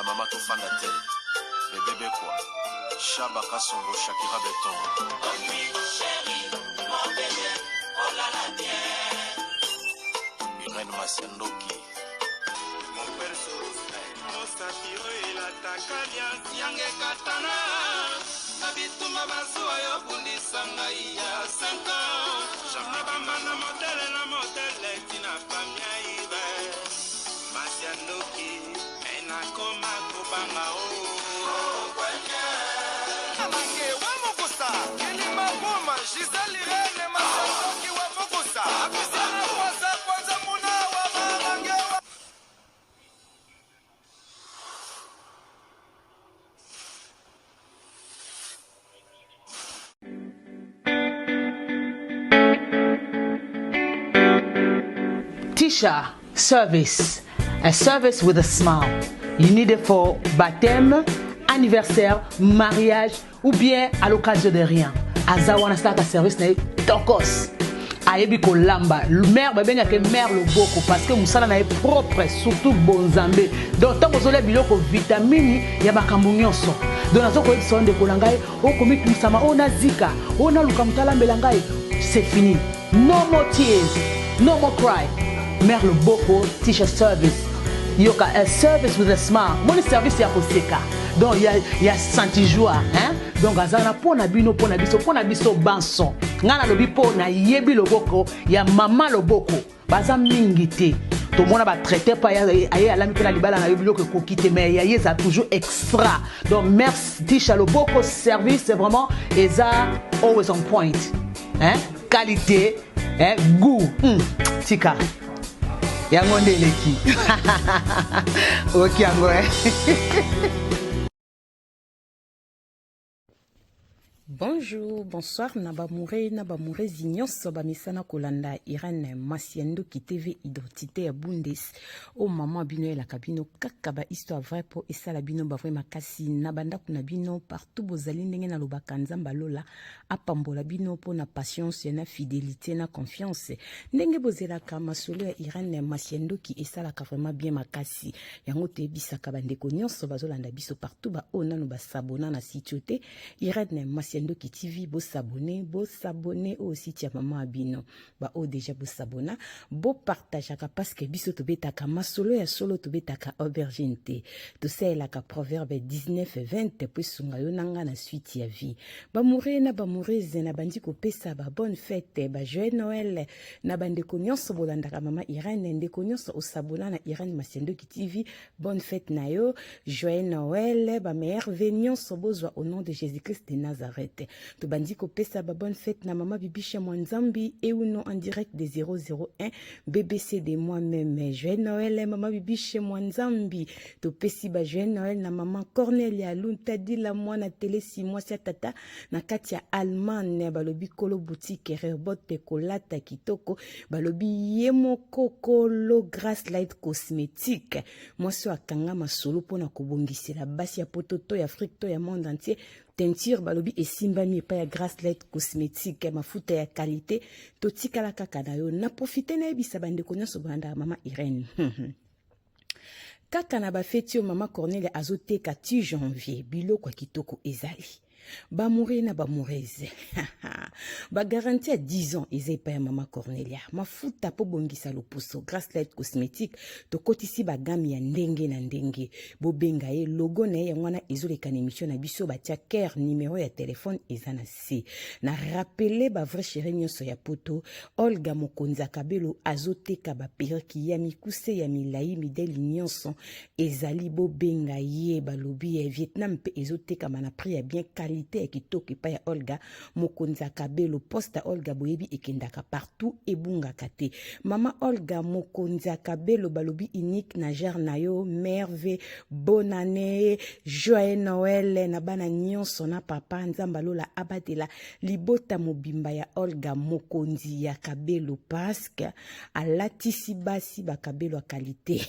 ba mama to fanda te. Bébé quoi. Chaba Kasongo Shakira Beton. Oh oui, chérie, mon bébé, oh là là, bien. Irène Masiandoki. Mon perso, mon satiro et la takalia, Siange Katana. Nabituma Basua, Yobundi Sangaïa, 5 ans. Jamabama, la modèle, Tina Famia Ibe. Masiandoki, Enakoma, Kobanga, oh. Tisha service, a service with a smile. You need it for baptême, anniversaire, mariage ou bien à l'occasion de rien. Azawana start a service na tokos. Ayebi ko lamba. Mère ba benga ke mère le boko parce que musala na propre surtout bonzambe. Donc tant que biloko vitamine ya bakambu nyonso. Donc nazo ko ebisa de kolangai o komi tumsama o na zika o na luka mutala mbelangai. C'est fini. No more tears, no more cry. Mère le boko Tisha service. Yoka a service with a smile. Mon service ya koseka. Donc il y a senti joie, hein? Donc azana pona bino pona biso banson. Ngana lobi pona yebi loboko ya mama loboko. Baza mingi te. To mona ba traiter pa ya alami pela libala na yobilo que kokite mais ya yeza toujours extra. Donc merci Tisha loboko service c'est vraiment eza always on point. Hein? Qualité, hein? Goût. Tika. Yango ndeleki. OK yango. Bonjour, bonsoir, Nabamouré Zignon, Sobamisana Kolanda, Irène Masiandoki TV, Identité à Bundes, oh maman bino la cabino, kakaba histoire vraie pour essa la bino bavre makasi, Nabanda kunabino, partout bozaline na lobakanza mbalola, apambola bino pour na patience, na fidélité, na confiance. Ndenge bozela kama solo ya Irène Masiandoki essa la vraiment bien makasi, yango te bisaka bandeko nyonso bazolanda biso partout ba ona no basabona na sitiote, Irène Masiandoki TV, beau s'abonner au site ya maman abino. Ba o déjà beau s'abonner, beau partage parce que biso to betaka masolo ya solo to betaka aubergine te. To say la ka proverbe 19:20 puis sunga yo nanga na suite ya vie. Ba mourir na ba mourir na bandi ko pesa ba bonne fête, ba joyeux Noël na bande ko nyonso bolanda ka mama Irène nde ko nyonso o s'abonner na Irène Masiandoki TV. Bonne fête na yo, joyeux Noël, ba meilleur venion sobozwa au nom de Jésus-Christ de Nazareth. To bandi ko pesa ba bonne fête na mama Bibisha Mwanzambi et ou non en direct des 001 BBC de moi-même. Joyeux Noël mama Bibisha Mwanzambi. To pesi ba joyeux Noël na mama Cornelia Lunta di la moi na télé 6 mois sia tata na katia Allemagne balobi kolo boutique rebote kolata kitoko balobi yemo kokolo Grass Light cosmétique. Moi so akanga masolo pona kobongisela basi ya pototo ya Afrique to ya monde entier. Teinture balobi esimba mi pa ya Grass Light cosmétique mafuta ya qualité totika la kaka na yo na profiter na ebisa bande konya so banda mama Irène. Kaka na ba feti yo mama Cornelia azoteka ti janvier biloko kitoko ezali. Ba mourir na ba moureze. Ba garantie à 10 ans ezai pa ya mama Cornelia. Mafuta po bongisa loposo Grass Light cosmétique to kotisi ba gamme ya ndenge na ndenge. Bo benga e logo na ya ngwana ezoleka na émission na biso batia care numéro ya téléphone ezana C. Na rappeler ba vrai chérie nyonso ya poto Olga Mokonza Kabelo azoteka ba perruque ya mikuse ya milai mideli nyonso ezali bo benga ye balobi ya Vietnam pe ezoteka mana prix ya bien qualité ya kitoko pa ya Olga Mokonza Kabelo posta Olga boyebi ekendaka partout ebunga kate mama Olga Mokonza Kabelo balobi unique na jar na yo merveille bonne année joyeux Noël na bana nyonso na papa nzamba lola abatela libota mobimba ya Olga Mokonzi ya Kabelo parce que alatisi basi ba Kabelo a qualité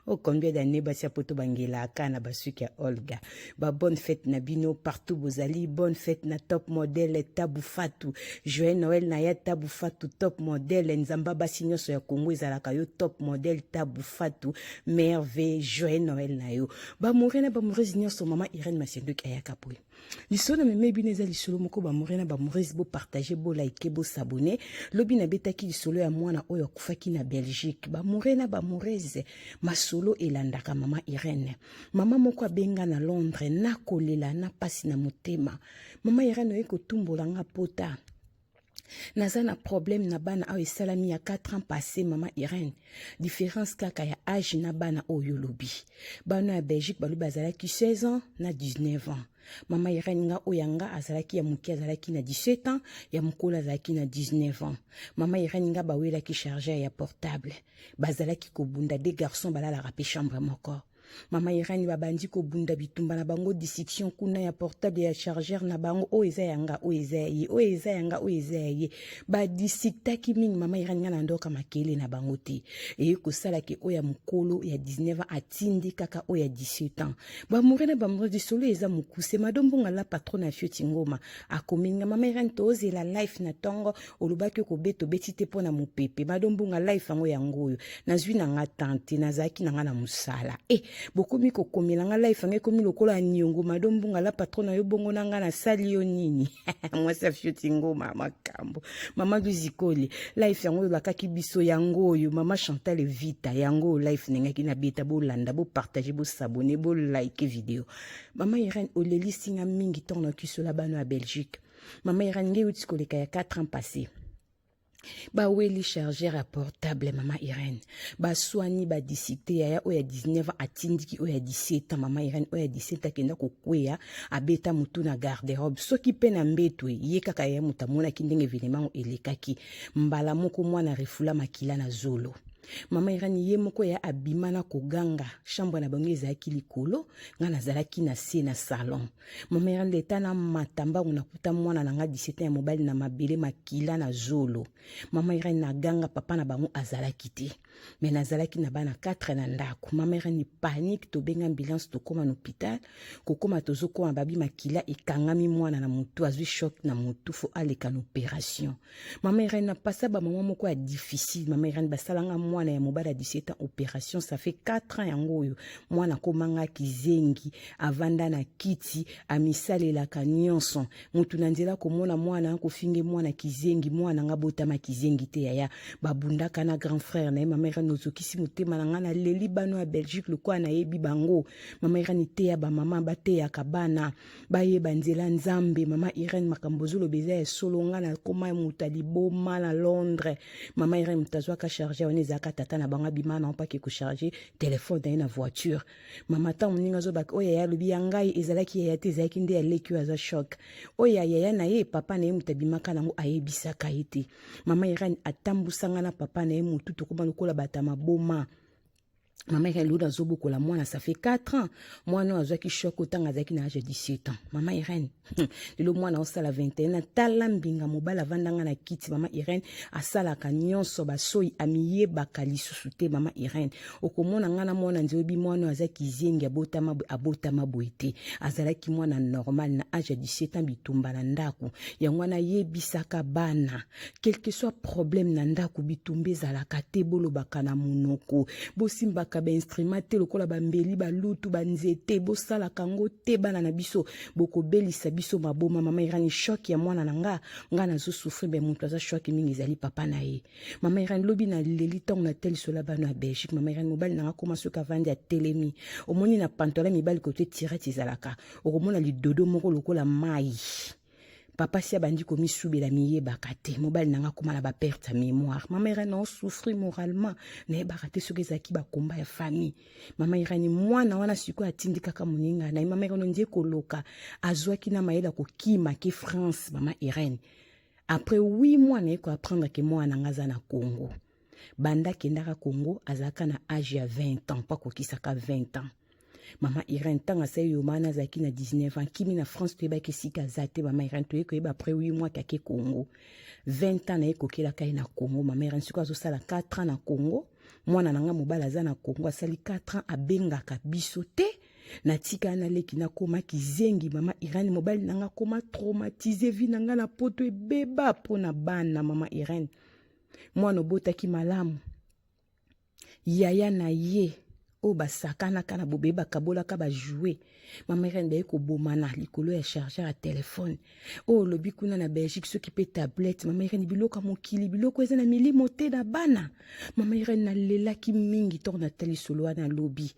o combien d'années basi poto bangela kana basuki ya Olga ba bonne fête na bino partout Fatou Bozali, bonne fête na top modèle Tabou Fatou. Joyeux Noël na ya Tabou Fatou, top modèle. Nzamba basi nyonso ya Congo ezalaka yo top modèle Tabou Fatou. Merveille, joyeux Noël na yo. Ba morena ba morezi nyonso mama Irène Masiendouki ayaka poe. Lisolo me mebi neza lisolo moko ba morena ba morezi bo partager bo like bo s'abonner. Lobi na betaki lisolo ya mwana oyo akufaki na Belgique. Ba morena ba morezi masolo elandaka mama Irène. Mama moko abenga na Londres na kolela na pasi na motema. Mama Irène eko tumbola nga pota. Naza na problème na bana ayo esalami ya 4 ans passé mama Irène. Différence kaka ya âge na bana oyo lobi. Bana ya Belgique balu bazalaki 16 ans na 19 ans. Mama Irène nga oyanga azalaki ya muki azalaki na 17 ans, ya mukula azalaki na 19 ans. Mama Irène nga bawelaki chargeur ya portable. Bazalaki kobunda des garçons balala rape chambre moko. Mama Irène babandi ko bunda bitumba na bango dissection kuna ya portable ya chargeur na bango o eza yanga o eza ye o eza yanga o eza ye ba dissektaki mingi mama Irène nga na ndoka makele na bango te e ko sala ke o ya mukolo ya 19 ans atindi kaka o ya 17 ans ba morena ba mro di solo eza mukuse madombo ngala patron na fioti ngoma akominga mama Irène toze la life na tongo olubaki ko beto betite pona mupepe madombo ngala life ngo ya ngoyo nazwi na ngatante nazaki na ngana musala bokomi ko komela nga life nga komi lokola nyongo madombo ngala patron na yo bongo na nga na sali yo nini mwasa fioti ngoma makambo mama Luzikoli life yango bakaki biso yango yo mama Chantal Vita yango life nengaki na beta bo landa bo partager bo s'abonner bo like video mama Irène oleli singa mingi tono kisola bano à Belgique mama Irène nge uti koleka ya 4 ans passé ba weli chargeur à portable mama Irène ba soigni ba discité ya oya 19 ans atindiki oya 17 ans mama Irène oya 17 ans kenda kokwea abeta mutu na garde-robe soki pe na mbeto ye kaka ya mutamona kindenge événement elekaki mbala moko mwana refula makila na zolo mama Irène ye moko ya abimana koganga chambre na bango ezalaki likolo nga nazalaki na se na salon mama Irène leta na matamba unakuta mwana na nga 17 ans ya mobali na mabele makila na zolo mama Irène na ganga papa na bango azalaki te mais nazalaki na bana 4 na ndako mama Irène panique to benga ambulance to koma na hôpital kokoma tozo koma babi makila ekangami mwana na mutu azwi choc na mutu fo aleka na opération mama Irène na pasa ba mama moko ya difficile mama Irène basalanga mwana ya mobala 17 ans opération ça fait 4 ans yango yo mwana komanga kizengi avanda na kiti amisalelaka nyonso mutu na nzela komona mwana kofinge mwana kizengi mwana nga botama kizengi te yaya babundaka na grand frère na mama Irène nozokisi motema na nga na leli bano ya Belgique lokwa na yebi bango mama Irène te ya ba mama bate ya kabana bayeba nzela nzambe mama Irène makambo zolo beza ya solo nga na koma mutali boma na Londres mama Irène mutazwa ka charger oneza tata na banga bimana on pa ke ko charger téléphone na voiture mama ta moninga zo bak oya ya lobi yangai ezalaki ya te ezalaki nde ya leki aza choc oya ya na ye papa na ye mutabimaka nango ayebisaka ete mama Irène atambusanga na papa na ye mutu to koma lokola batama boma Maman Irène Louda Zoboko la mwana ça fait 4 ans. Moi non azaki choc autant azaki na âge de 17 ans. Maman Irène le mwana osala 21 talambinga mobala vandanga na kiti maman Irène asala kanyonso basoi amiye bakali susute maman Irène. Okomona ngana mwana nzobi mwana azaki zengi abotama boite. Azalaki mwana normal na âge de 17 ans bitumba na ndaku. Ya mwana yebisaka bana. Quel que soit problème na ndaku bitumbe zalaka te bolo bakana munoko. Bosimba ba instrument te lokola bambeli balutu banzete bosala kango te bana na biso boko belisa biso maboma mama Irène choc ya mwana nanga na zo souffrir be mutu za choc mingi ezali papa na ye mama Irène lobi na leli tong na tel sola bana Belgique mama Irène mobali nanga koma soka vandi ya telemi omoni na pantalon mibali côté tirette ezalaka okomona lidodo moko lokola mai papa si abandi komi subela miye bakate mobali nanga koma na ba perte mémoire mama Irène non souffrir moralement na bakate soki ezaki ba komba ya famille mama Irène mwana wana siko atindi kaka moninga na mama Irène ndie koloka azwaki na mayela ko kima ke France mama Irène après 8 mois na ko apprendre que mwana ngaza na Congo banda kendaka Congo azaka na âge ya 20 ans pas ko kisaka 20 ans Mama Irène tanga se yo mana zaki na 19 ans kimi na France to ebaki sika zate mama Irène to eko eba après 8 mois kake Congo 20 ans na eko kela kai na Congo mama Irène siko azosala 4 ans na Congo mwana nanga mobala za na Congo asali 4 ans abengaka biso te natika na leki na koma kizengi mama Irene mobali nanga koma traumatisé vi nanga na poto ebeba pona bana mama Irene mwana obotaki malamu yaya na ye o basakana kana bobeba kabola ka ba jouer mama Irene ba ko bomana likolo ya chargeur ya téléphone o lobi kuna na Belgique ceux qui peut tablette mama Irene biloko mokili biloko eza na milimo te na bana mama Irene na lelaki mingi to na tali solo na lobby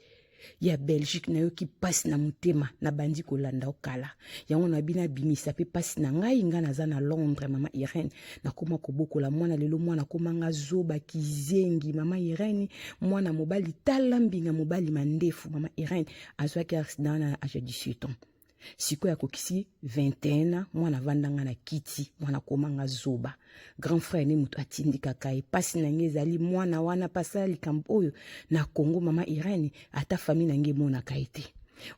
ya Belgique na yo ki passe na mutema na bandi kolanda okala yango na bina bimisa pe passe na ngai nga naza na Londres mama Irene na koma kobokola mwana lelo mwana koma nga zoba kizengi mama Irene mwana mobali talambinga mobali mandefu mama Irene azwaki accident na âge de 18 ans siko ya kokisi 21 mwana vandanga na kiti mwana koma nga zoba grand frère ni mutu atindika kai pasi na ngezali mwana wana pasala likambo oyo na Congo mama Irene ata famille na nge mona kaite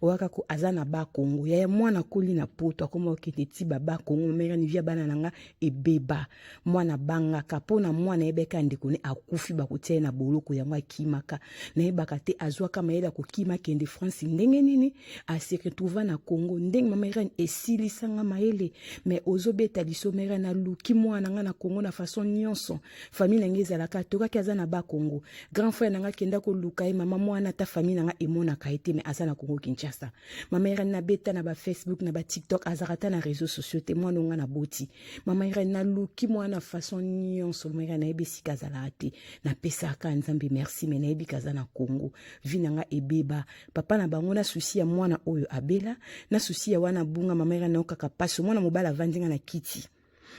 Oaka ko azana ba Congo ya mwana koli na poto akoma okete ti baba Congo mera ni via bana nanga ebeba mwana banga kapona mwana ebeka ndeko ne akufi bakotia na boloko yango akimaka na ebaka te azwa kama yela ko kima kende France ndenge nini aseke trouva na Congo ndenge mama Irene esili sanga maele mais ozobeta liso mera na luki mwana nga na Congo na façon nyonso famille ngeza la ka toka kazana ba Congo grand frère nanga kenda ko luka mama mwana ta famille nanga emona kaite mais azana Congo Kinshasa mama Irene na beta na ba Facebook na ba TikTok azarata na réseaux sociaux te mwana nga na boti mama Irene na luki mwana façon nyonso mama Irene na ebisi kazala te na pesa ka nzambe merci mais na ebi kazana Congo vinanga ebeba papa na bango na souci ya mwana oyo abela na souci ya wana bunga mama Irene na okaka paso mwana mobala vandinga na kiti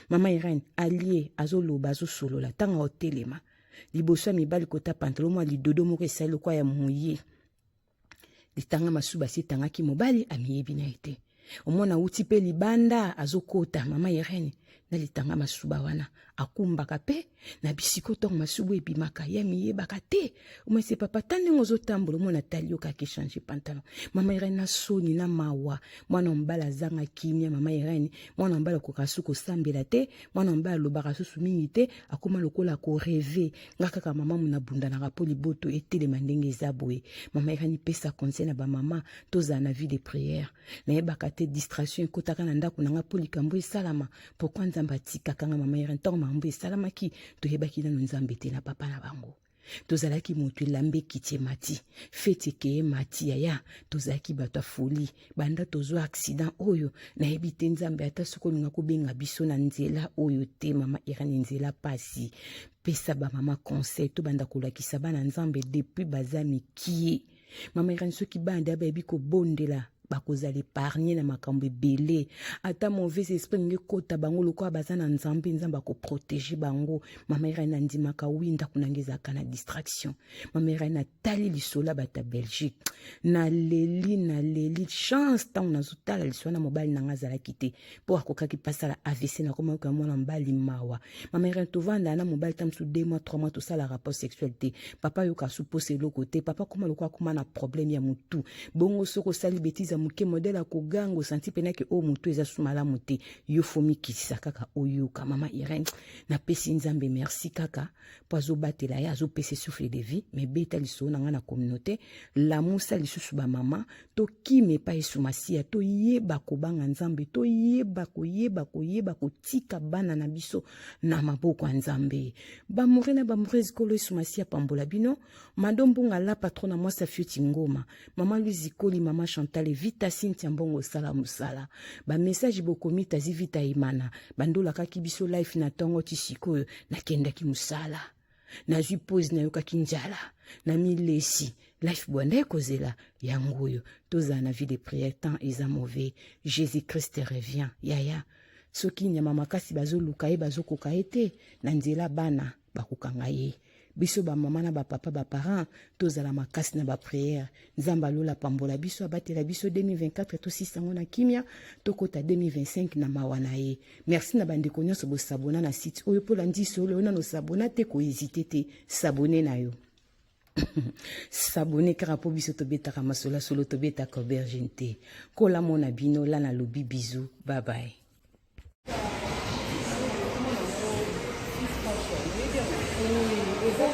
mama Irene allié azoloba azosolola tanga hotelema liboso mibali kota pantalon mwa lidodo moko esali kwa ya moye litanga masuba sitanga ki mobali amiyebi na ete omona uti pe libanda azokota mama Irene na litanga masuba wana akumbaka pe na bisiko to masubu ebimaka ya miyebaka te omese papa tande ngozotambola mona talio ka ki changer pantalon mama Irene na soni na mawa mwana mbala zanga kimia mama Irene mwana mbala ko kasuko sambela te mwana mbala lobaka susu mingi te akoma lokola ko rêver ngaka ka mama muna bunda na rapoli boto etele mandenge zabwe mama Irene pesa conseil na ba mama toza na vie de prière na ebaka te distraction kotaka na ndako nanga polikambo esalama pourquoi nzamba tika kanga mama Irene to mambo esalamaki toyebaki na nzambe te na papa na bango tozalaki motu lambe kitie mati fete ke mati ya tozalaki bato folie banda tozo accident oyo na ebite nzambe ata soko linga ko benga biso na nzela oyo te mama Irene nzela pasi pesa ba mama conseil to banda kolakisa bana nzambe depuis bazami kie mama Irene soki banda baby ko bondela bakozala épargner na makambo ebele ata mauvais esprit nge kota bango lokwa bazana nzambe nzamba ko protéger bango mama Irene ndimaka winda kunangeza kana distraction mama Irene tali lisola bata Belgique na leli chance tant nazotala lisona mobile nanga zala kite po akokaki pasala AVC na koma ko mwana mbali mawa mama Irene tovanda na mobile tam su 2 mois 3 mois to sala rapport sexualité papa yo ka supposé le côté papa koma lokwa kuma na problème ya mutu bongo soko sali bêtise muke modèle a kogango santi penake o mutu eza sumala muti yo fomi kisisa kaka oyo ka mama Irene na pesi nzambe merci kaka pozo batela ya zo pesi souffle de vie mais beta liso na ngana communauté la musa lisusu ba mama to kime pa esumasia to yeba ko banga nzambe to yeba ko tika bana na biso na maboko ya nzambe ba morena ba murezi kolo esumasia pambola bino madombunga la patrona moi sa fioti ngoma mama Louise Koli mama Chantal Vita Cynthia Mbongo sala musala ba message bokomi tazi Vita Imana bandola kaki biso life na tongo tisiko na kenda ki musala na zui pose na yoka kinjala na milesi life bwanda kozela yangoyo toza na vie de prière tant eza mauvais Jésus Christ revient yaya soki nyama makasi bazoluka ye bazokoka ete na nzela bana bakokanga ye biso ba mama na ba papa ba parents tozala makasi na ba prière nzamba lola pambola biso abatela biso 2024 to 600 na kimia tokota 2025 na mawana ye merci na bandeko nyonso bo sabona na site oyo pola ndiso oyo na no sabona te ko hésiter te sabone na yo sabone kara po biso tobeta masola solo tobeta ko bergente kola mona bino la na lobi bisous bye bye. Niveau,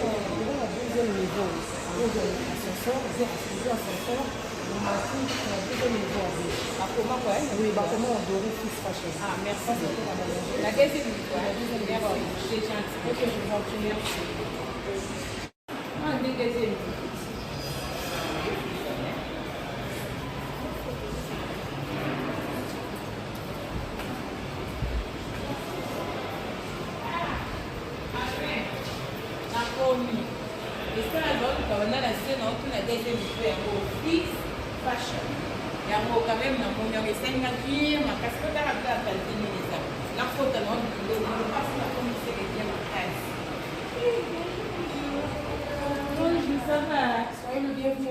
Oui, comment on doit Fils Fashion. Ah, merci beaucoup. La deuxième fois, c'est gentil. Ok, je vous en prie, merci. Ah, deuxième. Fils Fashion. Il y a quand même un moyen de s'engager, ma casquette à la qualité militaire. La faute à notre boulot, on passe la commission et bien ma classe. Bonjour, ça va? Soyez le bienvenu.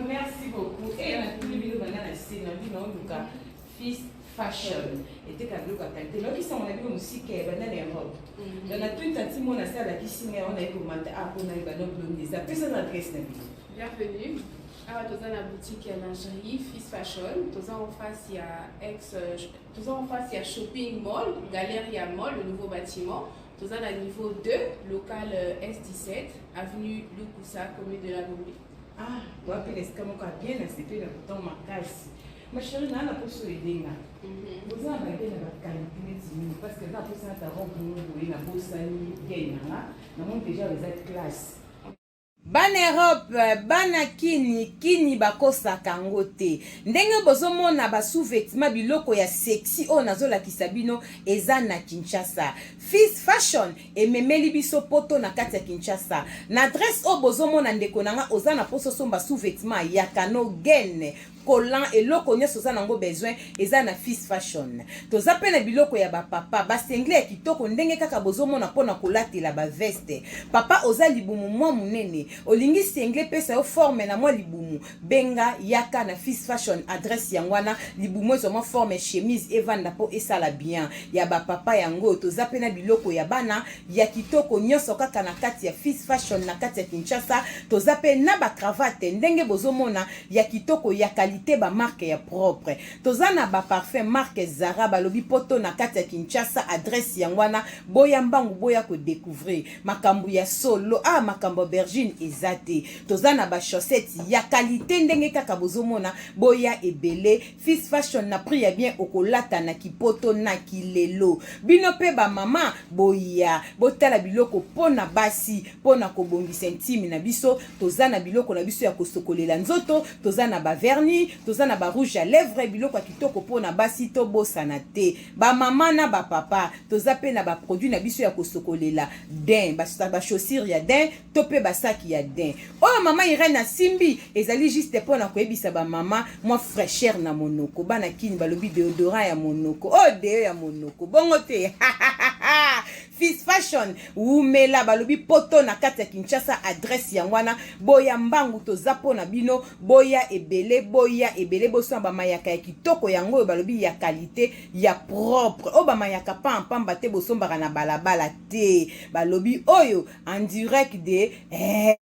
Merci beaucoup. Et on a tous les vidéos maintenant à scène, Fils Fashion. Et tu as vu la qualité. Là, qui sont on a vu aussi qu'il y a des robes. On a tout un petit monde à ça, qui signe, on a eu commenté à on a eu des blondes des appels, ça n'adresse pas. Bienvenue. Alors, dans la boutique lingerie Fils Fashion, en face il y a Shopping Mall, Galeria Mall, le nouveau bâtiment. Dans la niveau 2, local S17, avenue Lukoussa, commune de la Gombe. Ah, vous avez les scamons qui bien accepté le bouton marquage. Ma chérie, on a pour se aider. Vous avez la qualité parce que là, pour ça, tu as rencontré la bourse, déjà les aides classes. Bana Europe, bana kini bakosaka ngo te. Ndenge bozomona ba sous-vêtements biloko ya sexy o nazola kisabino eza na Kinshasa. Fils Fashion ememeli biso poto na kati ya Kinshasa. Na adresse o bozomona ndeko nanga ozana poso somba sous-vêtements ya kano gene. Collant et loko nyonso za nango besoin eza na Fils Fashion. Toza pe na biloko ya ba papa ba sengle ya kitoko ndenge kaka bozomona pona kolatela ba veste. Papa oza libumu mwa munene. Olingi sengle pesa yo forme na mwa libumu. Benga yaka na Fils Fashion adresse yangwana libumu zo mwa forme chemise evanda po esala bien. Ya ba papa yango toza pe na biloko ya bana ya kitoko nyonso kaka na kati ya Fils Fashion na kati ya Kinshasa. Toza pe na ba cravate ndenge bozomona ya kitoko ya ba marque ya propre. Tozana ba parfum marque Zara balobi poto na kati ya Kinshasa adresse yangwana boya mbangu boya ko découvrir makambu ya solo makambu bergine ezate. Tozana ba chaussettes ya qualité ndenge kaka bozomona boya ebele. Fils Fashion na prix ya bien okolata na kipoto na kilelo. Bino pe ba mama boya botala biloko pona basi pona kobongisa intime na biso. Tozana biloko na biso ya kosokolela nzoto. Tozana ba vernis, tozana ba rouge à lèvres biloko kitoko pona basi to bosana te. Ba mama na ba papa tozape na ba produit na biso ya kosokolela din ba chaussures ya din to pe ba sac ya din. Oh mama Irene Simbi ezali juste pona koyebisa ba mama moi fraîcheur na monoko bana kini balobi déodorant ya monoko oh deo ya monoko bongo te. Fils Fashion umela balobi poto na kati ya Kinshasa adresse yangwana boya mbangu tozapo na bino boya ebele boso ba mayaka ya kitoko yango balobi ya qualité ya propre o ba mayaka pamba te bosombaka na balabala te balobi oyo en direct de